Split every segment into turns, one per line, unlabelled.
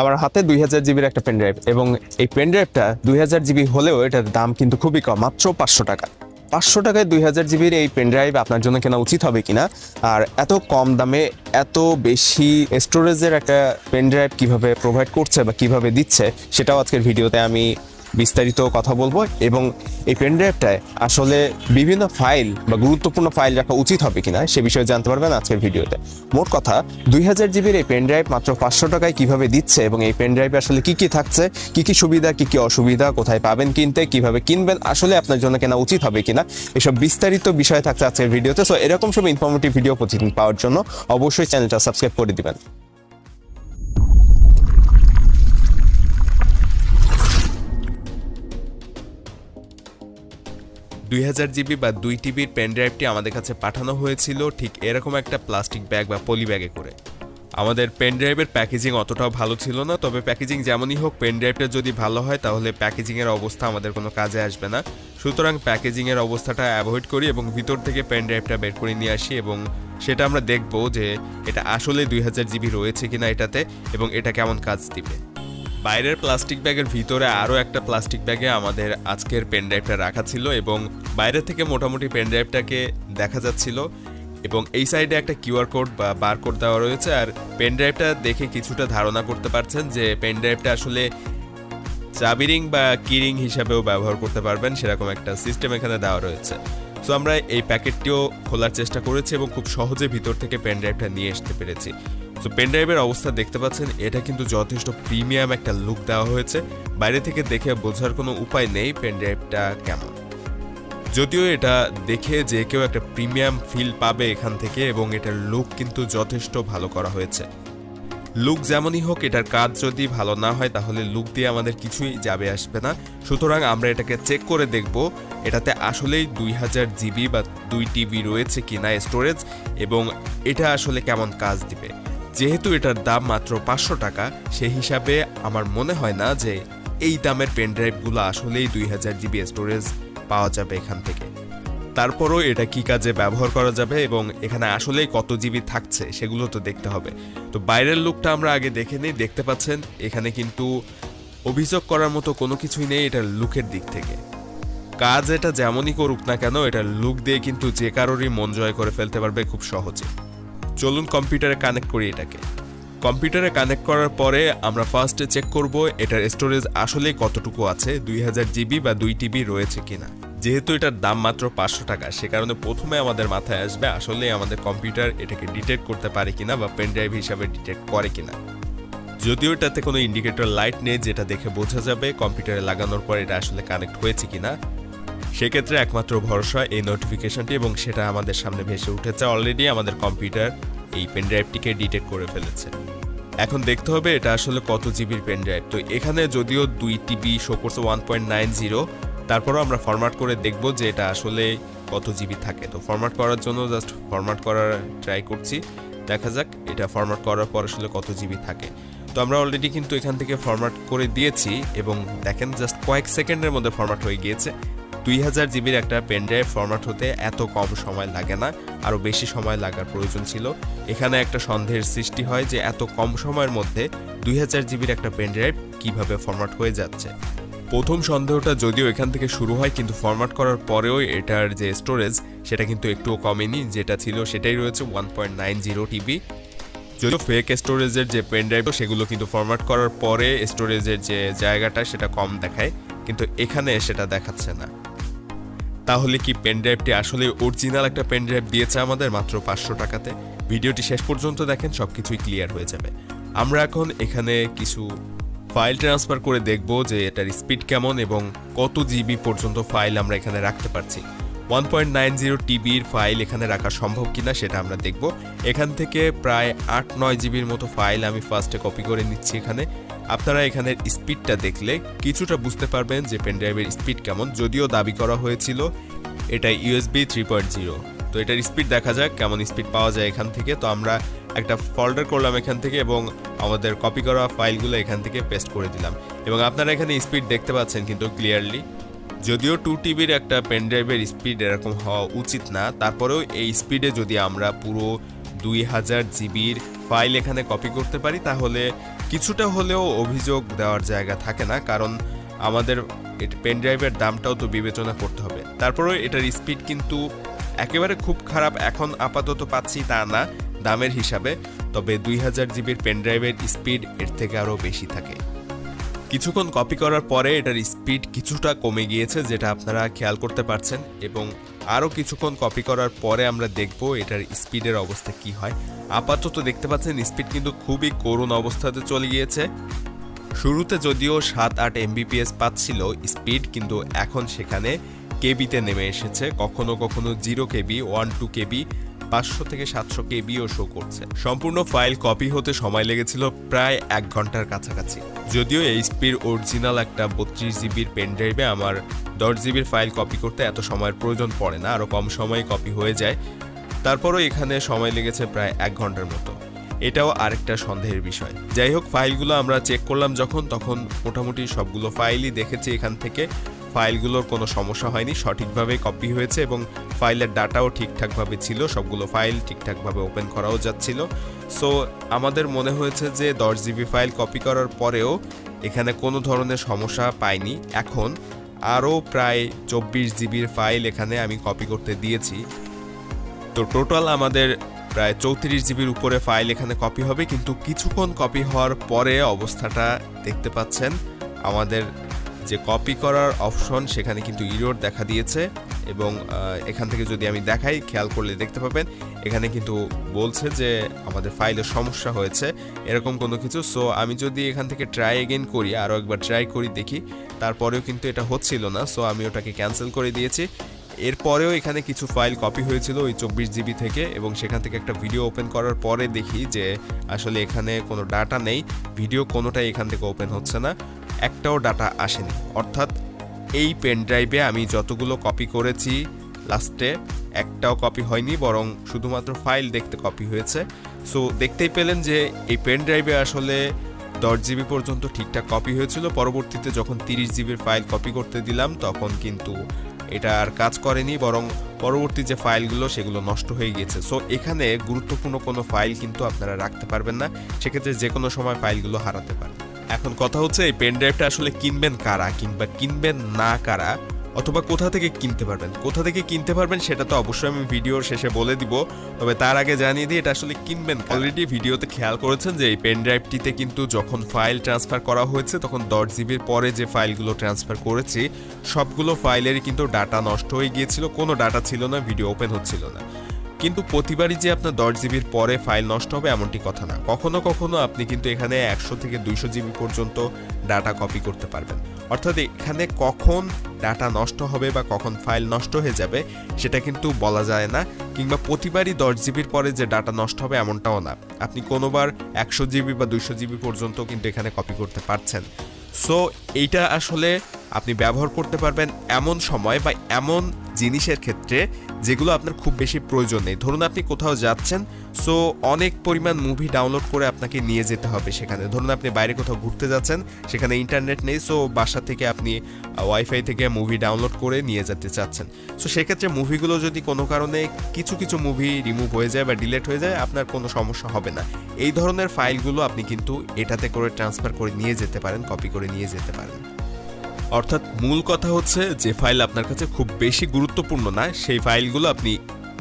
আমার হাতে 2000 জিবির একটা পেনড্রাইভ, এবং এই পেনড্রাইভটা 2000 জিবি হলেও এটার দাম কিন্তু খুবই কম, মাত্র 500 টাকা। 500 টাকায় 2000 জিবির এই পেনড্রাইভ আপনার জন্য কেনা উচিত হবে কিনা, আর এত কম দামে এত বেশি স্টোরেজের একটা পেনড্রাইভ কিভাবে প্রোভাইড করছে বা কিভাবে দিচ্ছে, সেটাও আজকের ভিডিওতে আমি বিস্তারিত কথা বলবো। এবং এই পেনড্রাইভটায় আসলে বিভিন্ন ফাইল বা গুরুত্বপূর্ণ ফাইল রাখা উচিত হবে কিনা সে বিষয়ে জানতে পারবেন আজকের ভিডিওতে। মোট কথা, 2000 জিবির এই পেনড্রাইভ মাত্র 500 টাকায় কিভাবে দিচ্ছে, এবং এই পেনড্রাইভে আসলে কি কি থাকছে, কি কি সুবিধা, কি কি অসুবিধা, কোথায় পাবেন কিনতে, কিভাবে কিনবেন, আসলে আপনার জন্য কেনা উচিত হবে কিনা, এসব বিস্তারিত বিষয় থাকছে আজকের ভিডিওতে। সো এরকম সব ইনফরমেটিভ ভিডিও প্রতিদিন পাওয়ার জন্য অবশ্যই চ্যানেলটা সাবস্ক্রাইব করে দিবেন। 2000 জিবি বা 2 টিবির পেনড্রাইভটি আমাদের কাছে পাঠানো হয়েছিল ঠিক এরকম একটা প্লাস্টিক ব্যাগ বা পলি ব্যাগে করে। আমাদের পেনড্রাইভের প্যাকেজিং অতটাও ভালো ছিল না, তবে প্যাকেজিং যেমনই হোক, পেনড্রাইভটা যদি ভালো হয় তাহলে প্যাকেজিংয়ের অবস্থা আমাদের কোনো কাজে আসবে না। সুতরাং প্যাকেজিংয়ের অবস্থাটা অ্যাভয়েড করি এবং ভিতর থেকে পেনড্রাইভটা বের করে নিয়ে আসি, এবং সেটা আমরা দেখব যে এটা আসলে 2000 জিবি রয়েছে কিনা এটাতে, এবং এটা কেমন কাজ দিবে। বাইরের প্লাস্টিক ব্যাগের ভিতরে আরও একটা প্লাস্টিক ব্যাগে আমাদের আজকের পেনড্রাইভটা রাখা ছিল, এবং বাইরে থেকে মোটামুটি পেনড্রাইভটাকে দেখা যাচ্ছিল, এবং এই সাইডে একটা কিউআর কোড বা বারকোড দেওয়া রয়েছে। আর পেনড্রাইভটা দেখে কিছুটা ধারণা করতে পারছেন যে পেনড্রাইভটা আসলে চাবি রিং বা কিরিং হিসাবেও ব্যবহার করতে পারবেন, সেরকম একটা সিস্টেম এখানে দেওয়া রয়েছে। সো আমরা এই প্যাকেটটিও খোলার চেষ্টা করেছি এবং খুব সহজে ভিতর থেকে পেনড্রাইভটা নিয়ে আসতে পেরেছি। তো পেনড্রাইভের অবস্থা দেখতে পাচ্ছেন, এটা কিন্তু যথেষ্ট প্রিমিয়াম একটা লুক দেওয়া হয়েছে। বাইরে থেকে দেখে বোঝার কোনো উপায় নেই পেনড্রাইভটা কেমন, যদিও এটা দেখে যে কেউ একটা প্রিমিয়াম ফিল পাবে এখান থেকে, এবং এটার লুক কিন্তু যথেষ্ট ভালো করা হয়েছে। লুক যেমনই হোক, এটার কাজ যদি ভালো না হয় তাহলে লুক দিয়ে আমাদের কিছুই যাবে আসবে না। সুতরাং আমরা এটাকে চেক করে দেখব এটাতে আসলেই 2000 জিবি বা 2 টিবি রয়েছে কিনা স্টোরেজ, এবং এটা আসলে কেমন কাজ দিবে। যেহেতু এটার দাম মাত্র 500 টাকা, সেই হিসাবে আমার মনে হয় না যে এই দামের পেনড্রাইভগুলো আসলেই 2000 জিবি স্টোরেজ পাওয়া যাবে এখান থেকে। তারপরও এটা কি কাজে ব্যবহার করা যাবে এবং এখানে আসলেই কত জিবি থাকছে সেগুলো তো দেখতে হবে। তো বাইরের লুকটা আমরা আগে দেখে নিই। দেখতে পাচ্ছেন এখানে কিন্তু অভিযোগ করার মতো কোনো কিছুই নেই এটার লুকের দিক থেকে। কাজ এটা যেমনই করুক না কেন, এটার লুক দিয়ে কিন্তু যে কারোরই মন জয় করে ফেলতে পারবে খুব সহজে। চলুন কম্পিউটারে কানেক্ট করি এটাকে। কম্পিউটারে কানেক্ট করার পরে আমরা ফার্স্টে চেক করব এটার স্টোরেজ আসলে কতটুকু আছে, 2000 জিবি বা 2 টিবি রয়েছে কিনা। যেহেতু এটার দাম মাত্র 500 টাকা, সে কারণে প্রথমে আমাদের মাথায় আসবে আসলে আমাদের কম্পিউটার এটাকে ডিটেক্ট করতে পারে কিনা বা পেনড্রাইভ হিসাবে ডিটেক্ট করে কিনা। যদিও এটাতে কোনো ইন্ডিকেটর লাইট নেই যেটা দেখে বোঝা যাবে কম্পিউটারে লাগানোর পর এটা আসলে কানেক্ট হয়েছে কিনা, সেক্ষেত্রে একমাত্র ভরসা এই নোটিফিকেশনটি, এবং সেটা আমাদের সামনে ভেসে উঠেছে। অলরেডি আমাদের কম্পিউটার এই পেনড্রাইভটিকে ডিটেক্ট করে ফেলেছে। এখন দেখতে হবে এটা আসলে কত জিবির পেনড্রাইভ। তো এখানে যদিও 2 টিবি শো করছে 1.90, তারপরও আমরা ফরম্যাট করে দেখব যে এটা আসলে কত জিবি থাকে। তো ফরম্যাট করার জন্য জাস্ট ফরম্যাট করার ট্রাই করছি, দেখা যাক এটা ফরম্যাট করার পর আসলে কত জিবি থাকে। তো আমরা অলরেডি কিন্তু এখান থেকে ফরম্যাট করে দিয়েছি, এবং দেখেন জাস্ট কয়েক সেকেন্ডের মধ্যে ফরম্যাট হয়ে গিয়েছে। 2000 জিবির একটা পেনড্রাইভ ফরম্যাট হতে এত কম সময় লাগে না, আরও বেশি সময় লাগার প্রয়োজন ছিল। এখানে একটা সন্দেহের সৃষ্টি হয় যে এত কম সময়ের মধ্যে 2000 জিবির একটা পেনড্রাইভ কিভাবে ফরম্যাট হয়ে যাচ্ছে। প্রথম সন্দেহটা যদিও এখান থেকে শুরু হয়, কিন্তু ফরম্যাট করার পরেও এটার যে স্টোরেজ সেটা কিন্তু একটুও কমেনি, যেটা ছিল সেটাই রয়েছে 1.90 টিবি। যদিও ফেক স্টোরেজের যে পেনড্রাইভ সেগুলো কিন্তু ফরম্যাট করার পরে স্টোরেজের যে জায়গাটা সেটা কম দেখায়, কিন্তু এখানে সেটা দেখাচ্ছে না। তাহলে কি পেনড্রাইভটি আসলে অরিজিনাল একটা পেনড্রাইভ দিয়েছে আমাদের মাত্র 500 টাকাতে? ভিডিওটি শেষ পর্যন্ত দেখেন, সবকিছুই ক্লিয়ার হয়ে যাবে। আমরা এখন এখানে কিছু ফাইল ট্রান্সফার করে দেখব যে এটার স্পিড কেমন এবং কত জিবি পর্যন্ত ফাইল আমরা এখানে রাখতে পারছি। 1.90 টিবির ফাইল এখানে রাখা সম্ভব কিনা সেটা আমরা দেখব। এখান থেকে প্রায় 8-9 জিবির মতো ফাইল আমি ফার্স্টে কপি করে নিচ্ছি এখানে। আপনারা এখানের স্পিডটা দেখলে কিছুটা বুঝতে পারবেন যে পেনড্রাইভের স্পিড কেমন। যদিও দাবি করা হয়েছিল এটা USB 3.0, তো এটার স্পিড দেখা যাক কেমন স্পিড পাওয়া যায় এখান থেকে। তো আমরা একটা ফোল্ডার করলাম এখান থেকে এবং আমাদের কপি করা ফাইলগুলো এখান থেকে পেস্ট করে দিলাম, এবং আপনারা এখানে স্পিড দেখতে পাচ্ছেন কিন্তু ক্লিয়ারলি। যদিও 2 টিবির একটা পেনড্রাইভের স্পিড এরকম হওয়া উচিত না, তারপরেও এই স্পিডে যদি আমরা পুরো 2000 জিবির ফাইল এখানে কপি করতে পারি তাহলে কিছুটা হলেও অভিযোগ দেওয়ার জায়গা থাকে না, কারণ আমাদের পেনড্রাইভের দামটাও তো বিবেচনা করতে হবে। তারপরেও এটার স্পিড কিন্তু একেবারে খুব খারাপ এখন আপাতত পাচ্ছি তা না দামের হিসাবে, তবে 2000 জিবির পেনড্রাইভের স্পিড এর থেকে আরও বেশি থাকে। কিছুক্ষণ কপি করার পরে এটার স্পিড কিছুটা কমে গিয়েছে, যেটা আপনারা খেয়াল করতে পারছেন, এবং আরও কিছুক্ষণ কপি করার পরে আমরা দেখব এটার স্পিডের অবস্থা কি হয়। আপাতত দেখতে পাচ্ছেন স্পিড কিন্তু খুবই করুণ অবস্থাতে চলে গিয়েছে। শুরুতে যদিও 7-8 MBPS পাচ্ছিল স্পিড, কিন্তু এখন সেখানে কেবিতে নেমে এসেছে, কখনো কখনো 0 কেবি, 1-2 কেবি, 500 থেকে 700 কেবিও শো করছে। সম্পূর্ণ ফাইল কপি হতে সময় লেগেছিল প্রায় 1 ঘন্টার কাছাকাছি। যদিও এইচপির অরিজিনাল একটা 32 জিবির পেনড্রাইভে আমার 10 জিবির ফাইল কপি করতে এত সময়ের প্রয়োজন পড়ে না, আরও কম সময়ে কপি হয়ে যায়। তারপরও এখানে সময় লেগেছে প্রায় 1 ঘন্টার মতো, এটাও আরেকটা সন্দেহের বিষয়। যাই হোক, ফাইলগুলো আমরা চেক করলাম তখন মোটামুটি সবগুলো ফাইলই দেখেছি এখান থেকে। ফাইলগুলোর কোনো সমস্যা হয়নি, সঠিকভাবে কপি হয়েছে এবং ফাইলের ডাটাও ঠিকঠাকভাবে ছিল, সবগুলো ফাইল ঠিকঠাকভাবে ওপেন করাও যাচ্ছিল। সো আমাদের মনে হয়েছে যে 10 জিবি ফাইল কপি করার পরেও এখানে কোনো ধরনের সমস্যা পাইনি। এখন আরও প্রায় 24 জিবির ফাইল এখানে আমি কপি করতে দিয়েছি, তো টোটাল আমাদের প্রায় 34 জিবির উপরে ফাইল এখানে কপি হবে। কিন্তু কিছুক্ষণ কপি হওয়ার পরে অবস্থাটা দেখতে পাচ্ছেন, আমাদের যে কপি করার অপশন সেখানে কিন্তু ইরর দেখা দিয়েছে, এবং এখান থেকে যদি আমি দেখাই, খেয়াল করলে দেখতে পাবেন এখানে কিন্তু বলছে যে আমাদের ফাইলের সমস্যা হয়েছে, এরকম কোনো কিছু। সো আমি যদি এখান থেকে ট্রাই এগেইন করি, আরও একবার ট্রাই করি দেখি, তারপরেও কিন্তু এটা হচ্ছিল না। সো আমি ওটাকে ক্যান্সেল করে দিয়েছি। এরপরেও এখানে কিছু ফাইল কপি হয়েছিল ওই 24 জিবি থেকে, এবং সেখান থেকে একটা ভিডিও ওপেন করার পরে দেখি যে আসলে এখানে কোনো ডাটা নেই, ভিডিও কোনোটাই এখান থেকে ওপেন হচ্ছে না, একটাও ডাটা আসেনি। অর্থাৎ এই পেন ড্রাইভে আমি যতগুলো কপি করেছি লাস্টে একটাও কপি হয়নি, বরং শুধুমাত্র ফাইল দেখতে কপি হয়েছে। সো দেখতেই পেলেন যে এই পেন ড্রাইভে আসলে 10 জিবি পর্যন্ত ঠিকঠাক কপি হয়েছিল। পরবর্তীতে যখন 30 জিবির ফাইল কপি করতে দিলাম তখন কিন্তু এটা আর কাজ করেনি, বরং পরবর্তী যে ফাইলগুলো সেগুলো নষ্ট হয়ে গিয়েছে। সো এখানে গুরুত্বপূর্ণ কোনো ফাইল কিন্তু আপনারা রাখতে পারবেন না, সেক্ষেত্রে যে কোনো সময় ফাইলগুলো হারাতে পারেন। এখন কথা হচ্ছে এই পেন ড্রাইভটা আসলে কিনবেন কারা, কিংবা কিনবেন না কারা, অথবা কোথা থেকে কিনতে পারবেন সেটা তো অবশ্যই আমি ভিডিওর শেষে বলে দিব। তবে তার আগে জানিয়ে দিই এটা আসলে কিনবেন। অলরেডি ভিডিওতে খেয়াল করেছেন যে এই পেন ড্রাইভটিতে কিন্তু যখন ফাইল ট্রান্সফার করা হয়েছে তখন 10 জিবির পরে যে ফাইলগুলো ট্রান্সফার করেছি সবগুলো ফাইলেরই কিন্তু ডাটা নষ্ট হয়ে গিয়েছিল, কোনো ডাটা ছিল না, ভিডিও ওপেন হচ্ছিল না। কিন্তু প্রতিবারই যে আপনার 10 জিবির পরে ফাইল নষ্ট হবে এমনটি কথা না, কখনো কখনো আপনি কিন্তু এখানে 100 থেকে 200 জিবি পর্যন্ত ডাটা কপি করতে পারবেন। অর্থাৎ এখানে কখন ডাটা নষ্ট হবে বা কখন ফাইল নষ্ট হয়ে যাবে সেটা কিন্তু বলা যায় না, কিংবা প্রতিবারই 10 জিবির পরে যে ডাটা নষ্ট হবে এমনটাও না। আপনি কোনোবার 100 জিবি বা 200 জিবি পর্যন্ত কিন্তু এখানে কপি করতে পারছেন। সো এইটা আসলে আপনি ব্যবহার করতে পারবেন এমন সময় বা এমন জিনিসের ক্ষেত্রে যেগুলো আপনার খুব বেশি প্রয়োজন নেই। ধরুন আপনি কোথাও যাচ্ছেন, সো অনেক পরিমাণ মুভি ডাউনলোড করে আপনাকে নিয়ে যেতে হবে সেখানে। ধরুন আপনি বাইরে কোথাও ঘুরতে যাচ্ছেন, সেখানে ইন্টারনেট নেই, সো বাসা থেকে আপনি ওয়াইফাই থেকে মুভি ডাউনলোড করে নিয়ে যেতে চাচ্ছেন। সো সেক্ষেত্রে মুভিগুলো যদি কোনো কারণে কিছু মুভি রিমুভ হয়ে যায় বা ডিলিট হয়ে যায়, আপনার কোনো সমস্যা হবে না। এই ধরনের ফাইলগুলো আপনি কিন্তু এটাতে করে ট্রান্সফার করে নিয়ে যেতে পারেন, কপি করে নিয়ে যেতে পারেন। অর্থাৎ মূল কথা হচ্ছে যে ফাইল আপনার কাছে খুব বেশি গুরুত্বপূর্ণ না, সেই ফাইলগুলো আপনি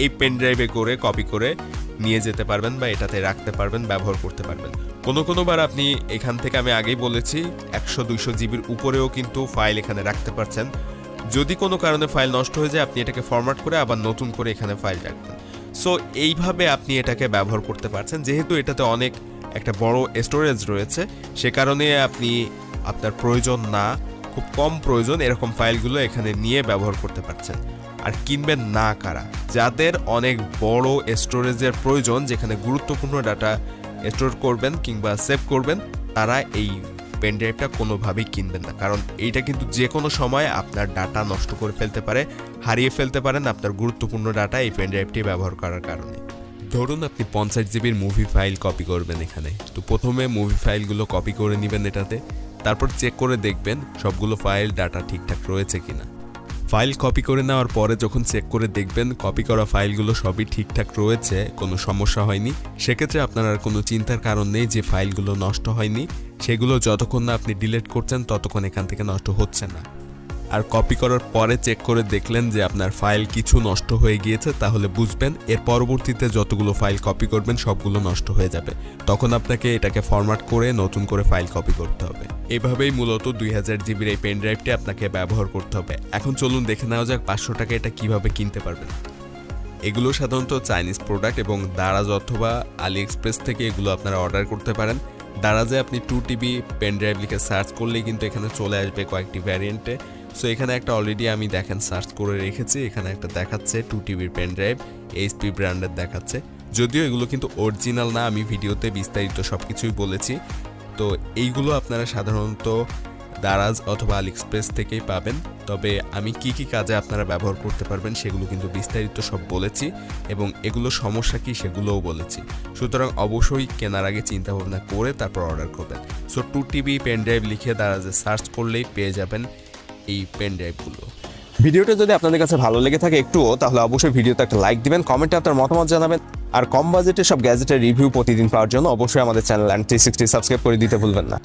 এই পেন ড্রাইভে করে কপি করে নিয়ে যেতে পারবেন বা এটাতে রাখতে পারবেন, ব্যবহার করতে পারবেন। কোনোবার আপনি এখান থেকে, আমি আগেই বলেছি, 100-200 জিবির উপরেও কিন্তু ফাইল এখানে রাখতে পারছেন। যদি কোনো কারণে ফাইল নষ্ট হয়ে যায় আপনি এটাকে ফরম্যাট করে আবার নতুন করে এখানে ফাইল রাখবেন। সো এইভাবে আপনি এটাকে ব্যবহার করতে পারছেন। যেহেতু এটাতে অনেক একটা বড় স্টোরেজ রয়েছে, সে কারণে আপনি আপনার প্রয়োজন না, খুব কম প্রয়োজন এরকম ফাইলগুলো এখানে নিয়ে ব্যবহার করতে পারছেন। আর কিনবেন না কারা, যাদের অনেক বড় স্টোরেজের প্রয়োজন, যেখানে গুরুত্বপূর্ণ ডাটা স্টোর করবেন কিংবা সেভ করবেন, তারা এই পেন ড্রাইভটা কোনোভাবেই কিনবেন না। কারণ এইটা কিন্তু যে কোনো সময় আপনার ডাটা নষ্ট করে ফেলতে পারে, হারিয়ে ফেলতে পারেন আপনার গুরুত্বপূর্ণ ডাটা এই পেন ড্রাইভটি ব্যবহার করার কারণে। ধরুন আপনি 50 জিবির মুভি ফাইল কপি করবেন এখানে, তো প্রথমে মুভি ফাইলগুলো কপি করে নেবেন এটাতে, তারপর চেক করে দেখবেন সবগুলো ফাইল ডাটা ঠিকঠাক রয়েছে কিনা। ফাইল কপি করে নেওয়ার পরে যখন চেক করে দেখবেন কপি করা ফাইলগুলো সবই ঠিকঠাক রয়েছে, কোনো সমস্যা হয়নি, সেক্ষেত্রে আপনার আর কোনো চিন্তার কারণ নেই যে ফাইলগুলো নষ্ট হয়নি। সেগুলো যতক্ষণ না আপনি ডিলিট করছেন ততক্ষণ এখান থেকে নষ্ট হচ্ছে না। আর কপি করার পরে চেক করে দেখলেন যে আপনার ফাইল কিছু নষ্ট হয়ে গিয়েছে, তাহলে বুঝবেন এর পরবর্তীতে যতগুলো ফাইল কপি করবেন সবগুলো নষ্ট হয়ে যাবে। তখন আপনাকে এটাকে ফরম্যাট করে নতুন করে ফাইল কপি করতে হবে। এভাবেই মূলত 2000 জিবির এই পেন ড্রাইভটি আপনাকে ব্যবহার করতে হবে। এখন চলুন দেখে নেওয়া যাক 500 টাকা এটা কিভাবে কিনতে পারবেন। এগুলো সাধারণত চাইনিজ প্রোডাক্ট এবং দারাজ অথবা আলি এক্সপ্রেস থেকে এগুলো আপনারা অর্ডার করতে পারেন। দারাজে আপনি 2TB পেন ড্রাইভ লিখে সার্চ করলেই কিন্তু এখানে চলে আসবে কয়েকটি ভ্যারিয়েন্টে। সো এখানে একটা অলরেডি আমি দেখেন সার্চ করে রেখেছি, এখানে একটা দেখাচ্ছে 2TBর পেন ড্রাইভ, এইচপি ব্র্যান্ডের দেখাচ্ছে। যদিও এগুলো কিন্তু অরিজিনাল না, আমি ভিডিওতে বিস্তারিত সব কিছুই বলেছি। তো এইগুলো আপনারা সাধারণত দারাজ অথবা আলি এক্সপ্রেস থেকেই পাবেন। তবে আমি কি কি কাজে আপনারা ব্যবহার করতে পারবেন সেগুলো কিন্তু বিস্তারিত সব বলেছি এবং এগুলো সমস্যা কি সেগুলোও বলেছি। সুতরাং অবশ্যই কেনার আগে চিন্তা ভাবনা করে তারপর অর্ডার করবেন। সো 2TB পেন ড্রাইভ লিখে দারাজে সার্চ করলেই পেয়ে যাবেন এই পেন ড্রাইভগুলো।
ভিডিওটা যদি আপনাদের কাছে ভালো লেগে থাকে একটুও, তাহলে অবশ্যই ভিডিওতে একটা লাইক দিবেন, কমেন্টে আপনার মতামত জানাবেন। আর কম বাজেটের সব গ্যাজেটের রিভিউ প্রতিদিন পাওয়ার জন্য অবশ্যই আমাদের চ্যানেল 360 সাবস্ক্রাইব করে দিতে ভুলবেন না।